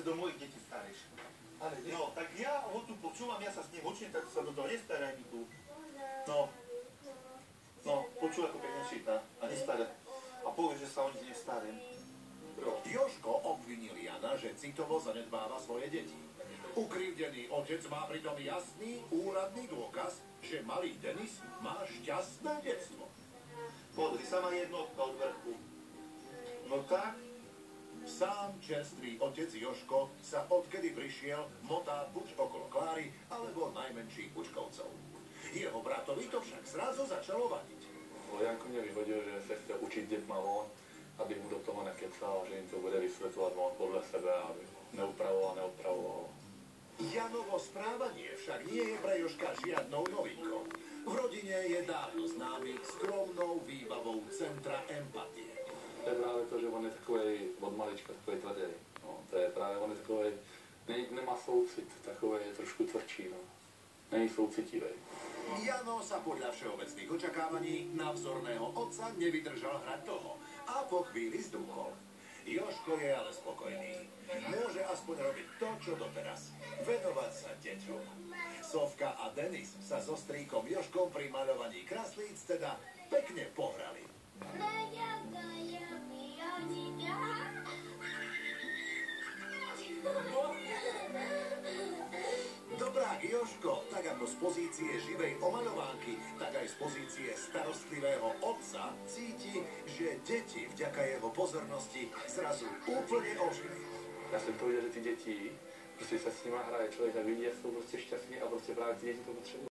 do mojich detí stareš. Ale nie. No, tak ja ho tu počúvam, ja sa s ním učím, tak sa do toho nestaraj mi tu. No, počúvaj, ako pekne číta a nestaraj. A povie, že sa o nich nestarem. Jožko obvinil Jana, že citovo zanedbáva svoje deti. Ukrivdený otec má pritom jasný úradný dôkaz, že malý Denis má šťastné detstvo. Pozri, sama jednotka od vrchu. No tak, Sám čerstvý otec Jožko sa odkedy prišiel motá buď okolo Kláry, alebo najmenších Pučkovcov. Jeho bratovi to však zrazu začalo vadiť. Janko mě vyhodil, že se chce učit dětma on, aby mu do toho nekecal, že jim to bude vysvětlovat on podle sebe, aby neopravoval. Janovo správanie však nie je pre Jožka žiadnou novinkou. V rodine je dávno známy skromnou výbavou centra empatie. To je právě to, že on je takovej od malička takovej tvrdý. No, to je právě, on je takovej, nemá soucit, takovej je trošku tvrdší, no. Není soucitivý. Jano sa podľa všeobecných očakávaní na vzorného otca nevydržal hrať toho a po chvíli zdúchol. Jožko je ale spokojný. Môže aspoň robiť to, čo doteraz. Venovať sa deťom. Sofka a Denis sa so strýkom Jožkom pri maľovaní kraslíc teda pekne pohrali. Dobrák Jožko, tak ako z pozície živej omaľovánky, tak aj z pozície starostlivého otca cíti, že deti vďaka jeho pozornosti zrazu úplne ožili. Já jsem to viděl, že ty děti, prostě se s nima hraje člověk a vidí, jak jsou prostě šťastní a prostě právě ty děti to potřebují.